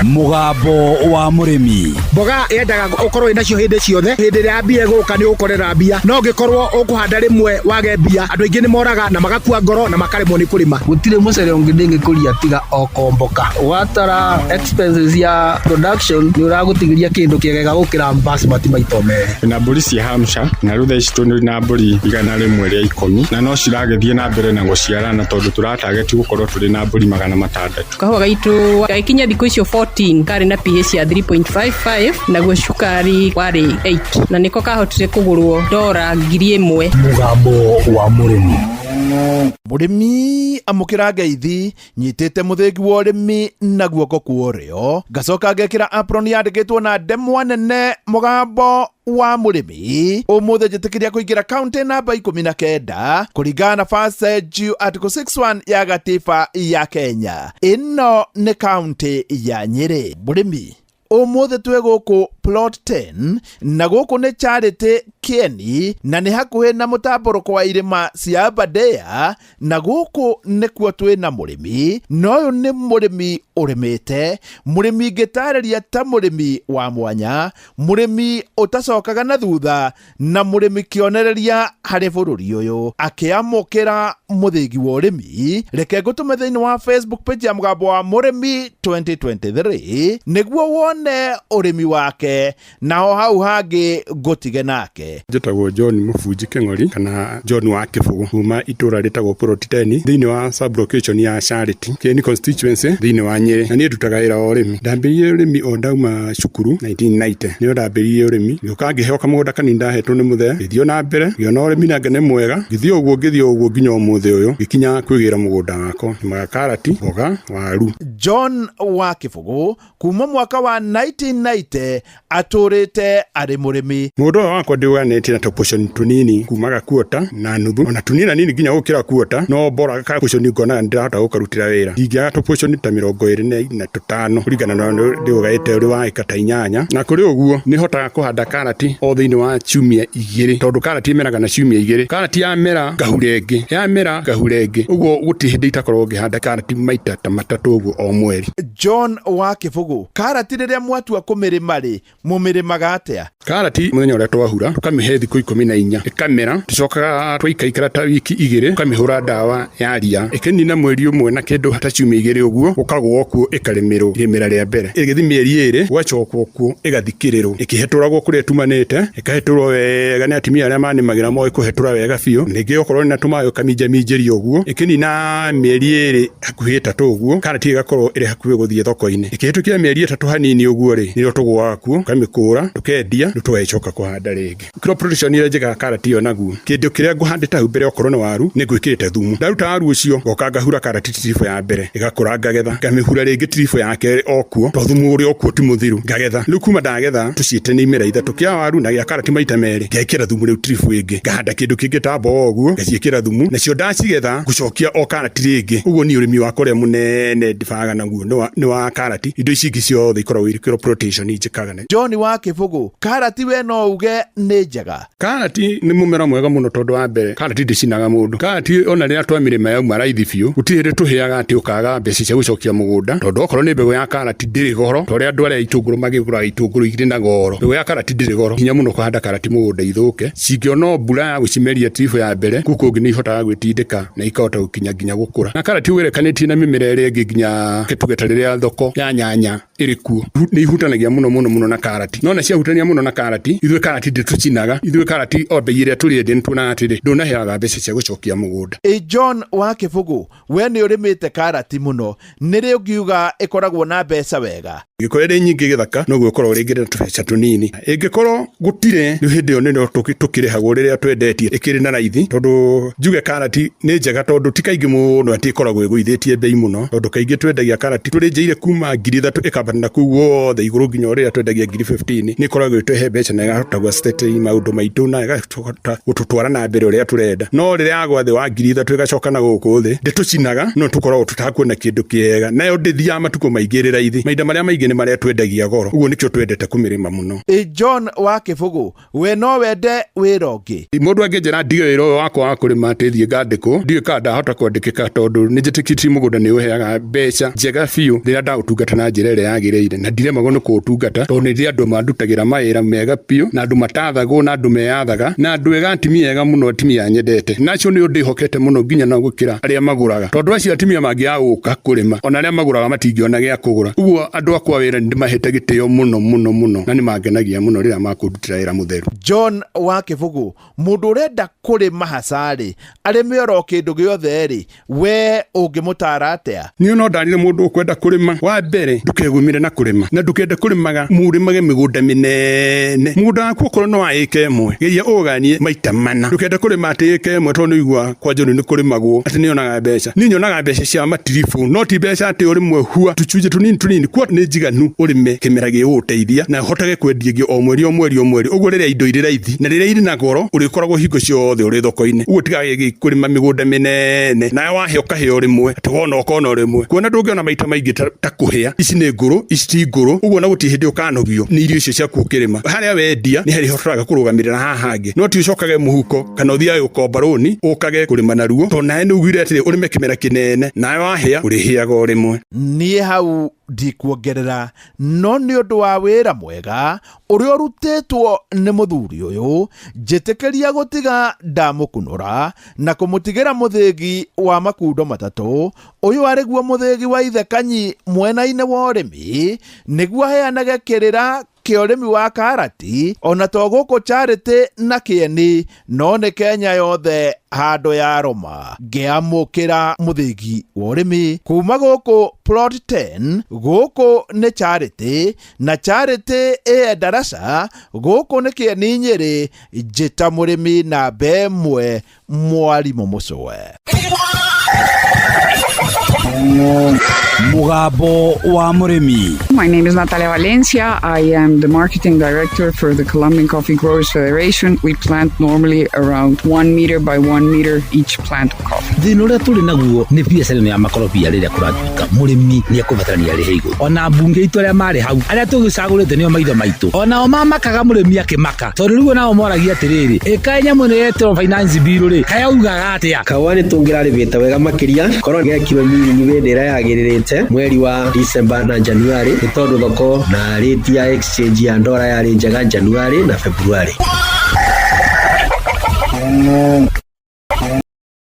Mugambo wa murimi. Mboga yendaga ukorwo inacio hindi ciothe. Hindi ria mbia guka ni ukorera mbia. No ngikorwo ukuhanda rimwe wage mbia. Andu aingi ni moraga na magakua ngoro na makaremwo ni kurima. Gutire mucere ungi ndingikuria tiga okomboka. Watara expenses ya production ni uragutigiria kindu kiegega gukira basmati maito mere. Na mburi cia Hampshire na rutha ici tuni na mburi igana rimwe ria 10 na no ciragethie na mbere na guciarana tondu turatarget gukorwo turi na mburi 600. Kahua gaitu gaikinya thiku icio 14 kari na pH ya 3.55 na guo cukari wari 8 na niko kahotire kugurwo $1,000. Mugambo wa murimi. Murimi amukira ngeithi nyitite muthengi wa urimi na guoko kuorio ngacoka ngekira apron yandikitwo na ndemwa nene mugambo wa murimi umuthe njitikiria kuingira county namba 19 kuringana na Fasege article 61 ya gatiba ya Kenya. Ino ni county ya Nyeri. Murimi umuthe twe guku plot 10 na guku ni Charity Kieni na ni hakuhe na mutamburuko wa irima cia Aberdare na guku ni kuo twi na murimi noyo ni murimi urimite murimi ngitariria ta murimi wa mwanya murimi utacokaga na thutha na murimi kionereria hari bururi uyu akiamukira muthingi wa urimi reke ngutume thiini wa Facebook page ya Mugambo wa Murimi 2023 niguo wone urimi wake nao hau hangi ngutige nake. Njitagwo John Mufunji King'ori kana John wa Kibugu kuma itura ritagwo Plot 10 thiini wa sub location ya Charity Kieni constituency thiini wa Nyeri na ni ndutaga wira wa urimi. Ndambirie urimi o ndauma cukuru 1990 ni ndambirie urimi ngukangiheo kamugunda kanini ndahetwo ni muthe ngithio na mbere ngiona urimi na ngene mwega ngithio uguo nginya umuthe uyu gikinya kwigira mugunda wako ma karati mboga waru. John wa Kibugu kuma mwaka wa 1990 aturite ari murimi. Mundu wakwa ndiwanete na topotion tunini kumaga kuota na nuthu ona tunina nini nginya gukira kuota no bora ka kushoni ngona ndirahota gukarutira wira ngiga topotion ta 25 kuringana na ndiugaite uri wa ikata 8 na kuri uguo ni hotaga kuhanda karati o thiini wa ciumia 2 tondu karati imeraga na ciumia 2 karati ya mera gahurenge uguo guti hindi itakorwo ngihanda karati maita ta 3 uguo o mweri. John wa Kibugu karati riria mwatua kumirima ri mumirimaga atia? Karati muthenya uria twahura tukamihe thiku 14 ikamera tucokaga twaikaikara ta wiki 2 tukamihura dawa ya ria ikinina mweri umwe na kindu hata ciumia 2 uguo ukagwo kuo ikarimirwo irimira ria mbere igithi mieri 2 gwacokwo kuo igathikiriro ikiheturagwo kuria tumanite ikaheturwo wega ni atimia aria manimagira moyo kuhetura wega biu ningi okorwo ni natumayo kaminjaminjiri uguo ikinina mieri 2 hakuhi 3 uguo karati igakorwo iri hakuhi guthie thoko-ini ikihetukia mieri 3 hanini uguo ri niro tugwa kuo kamikura tukendia tuwecoka kuhanda ringi. Crop production ile njega karati yo naguo kindu kiria nguhandita hu mbere okorwo ni waru ni ngwikirite thumu ndaruta waru ucio ngoka ngahura karati tirifo ya mbere igakura ngagetha ngamihura ringi tirifo yake okuo to thumu uri okuo ti muthiru ngagetha riu kuma ndagetha tuciite ni imera ithatũ kia waru na gia karati maita meri ngekira thumu riu tirifo ingi ngahanda kindu kingi ta mbogo ngaciikira thumu nacio ndacigetha gucokia o karati ringi uguo ni urimi wa kuria munene ndibaga naguo ni wa karati indo ici ingi ciothe ikoragwo iri crop rotation njikaga. John wa Kibugu karati we no uge ni njega? Karati ni mumera mwega muno tondu wa mbere karati ndicinaga mundu karati ona riria twamirima yauma raithi biu gutire tuhiaga ati ukaga mbeca cia gucokia mugunda tondu okorwo ni mbegu ya karati ndiri goro tori andu aria itunguru magigura itunguru igire na goro mbegu ya karati ndiri goro hinya muno kuhanda karati mugunda ithuke cingiono mbura ya gucimeria trifo ya mbere kuku ungi ni ihotaga gwitindika na ikahota gukinya nginya gukura na karati wirekanitie na mimera iria ingi nginya kitugeta riria thoko ya nyanya iri kuo ni ihutanagia muno na karati no na ciahutania muno na karati ithwe karati nditucinaga ithwe karati o bei iria turiende ntuna atiri ndunaheaga mbeca cia gucokia mugunda. John wa Kibugu we ni urimite karati muno niri ungiuga ikoragwo na mbeca wega? Gikorwo ri nyingi githaka no gukorwo ringi na tubeca tunini ingikorwo gutire ni hindi yo nene tukirihagwo riria twendetie ikiri na raithi tondu njuge karati ni njega tondu tikaingi muno ati ikoragwo iguithitie bei muno tondu kaingi twendagia karati turi njeire kuma 3,000 ikabana kuu wothe iguru nginya uria twendagia 15,000 ni ikoragwo itwehe mbeca na igahota gwastate maundu maitu na igahota gututwara na mbere uria turenda no riria agwa thi wa 3,000 igacoka na guku thi nditucinaga no tukoragwo tutakuona kindu kiega nayo ndithia matuko maingiri raithi maida maria maingi nĩ marĩa twendagia goro uguo nikio twendete kumirima muno. John wa Kibugu, we no wende wĩra ũngĩ? Mũndũ angĩnjĩra ndige wĩra ũyũ wakwa wa kũrĩma atĩthiĩ ngandĩkwo, ndiũĩ kana ndahota kwandĩkĩka tondũ nĩ njĩtĩkĩtie mũgũnda nĩ ũheaga mbeca njega biũ rĩrĩa ndaũtungata na njĩra ĩrĩa yagĩrĩire, na ndiremagwo nĩ kũũtungata tondũ nĩ andũ mandutagĩra mawĩra mega biũ na andũ matathagwo na andũ meyathaga na andũ ega atimia ega mũno, atimia nyendete, nacio nĩ ndĩhokete mũno nginya na gũkĩra arĩa magũraga, tondũ acio atimia mangĩaga gũka kũrĩma ona arĩa magũraga matingĩona gĩa kũgũra. Ũguo andũ akwa wĩra ndĩmahete gĩtĩo mũno na nĩ mangenagia mũno rĩrĩa makũndutĩra wĩra mũtheru. John wa Kibugu, mũndũ ũrenda kũrĩma hacarĩ arĩme oro kĩndũ gĩothe rĩ, we ũngĩmũtara atĩa? Niĩ no ndarire mũndũ ũkwenda kũrĩma, wa mbere ndũkegumĩre na kũrĩma na ndũkende kũrĩmaga mũrĩmage mĩgũnda mĩnene. Mũgũnda waku ũkorwo no wa ĩka ĩmwe geria ũganie maita mana, ndũkende kũrĩma atĩ ĩka ĩmwe tondũ nĩigua kwanja nĩ kũrĩmagwo atĩ nĩonaga mbeca. Niĩ nyonaga mbeca cia matiribu, no ti mbeca atĩ ũrĩmwe hua tũcunjĩ tũnini kwa nĩ njiganu ũrĩme kĩmera gĩgũgũteithia na hotage kwendia o mweri. Ũguo rĩrĩa indo irĩ raithi na rĩrĩa irĩ na goro ũrĩkoragwo hingo ciothe ũrĩ thoko-inĩ. Ũguo tigage kũrĩma mĩgũnda mĩnene nawe wahe ũkaheo rĩmwe atĩ wona ũkona rĩmwe, kuona ndũngĩona maita maingĩ ta kũhĩa. Ici nĩ ngũrũ, ici ti ngũrũ, ũguo na gũtirĩ hĩndĩ ũkanogio nĩ irio icio ciaku ũkĩrĩma. Harĩa wendia nĩ harĩhotaga kũrũgamĩrĩra haha hangĩ, no ti ũcokage mũhuko kana ũthiage gũkomba rũni ũkage kũrĩma naruo tondũ nawe nĩ ugire atĩ ũrĩme kĩmera kĩnene nawe wahĩa ũrĩhĩaga o rĩmwe. Niĩ hau ndikuongerera, no nĩ ũndũ wa wĩra mwega ũrĩa ũrutĩtwo nĩ mũthuri ũyũ, njĩtĩkĩria gũtiga ndamũkunũra na kũmũtigĩra mũthĩgi wa makundo matatũ. Ũyũ arĩ guo mũthĩgi wa Ithe Kanyi mwena-inĩ wa ũrĩmi, nĩguo aheanage kĩrĩra kĩa ũrĩmi wa karati ona to gũkũ Charity na Kieni, no nĩ Kenya yothe handũ ya Roma. Ngĩamũkĩra mũthĩgi wa ũrĩmi kuma gũkũ plot 10 gũkũ nĩ Charity na Charity Daraca gũkũ nĩ Kieni Nyĩrĩ, njĩta mũrĩmi namba ĩmwe Mwarimũ Mũcwe. Mugambo wa Murimi. My name is Natalia Valencia. I am the marketing director for the Colombian Coffee Growers Federation. We plant normally around 1 meter by 1 meter each plant of coffee. Thĩna ũrĩa tũrĩ naguo nĩ biacara ya makorobia rĩrĩa kũratuĩka mũrĩmi nĩ ekũbatarania arĩhe igũrũ. Ona mbunge itũ arĩa marĩ hau arĩa tũgĩcagũrĩte nĩo maitho maitũ, onao mamakaga mũrĩmi akĩmaka tondũ rĩu nao moragia atĩrĩrĩ, ĩka nyamũ nĩ yetwo finance bill rĩ kayaugaga atĩa? Kawa nĩ tũngĩrarĩhĩte wega makĩria korwo gĩakire mirioni wendera yagĩrĩrĩte mweri wa December na January nĩ tondũ thoko na rate ya exchange ya ndora yarĩ njega January na February.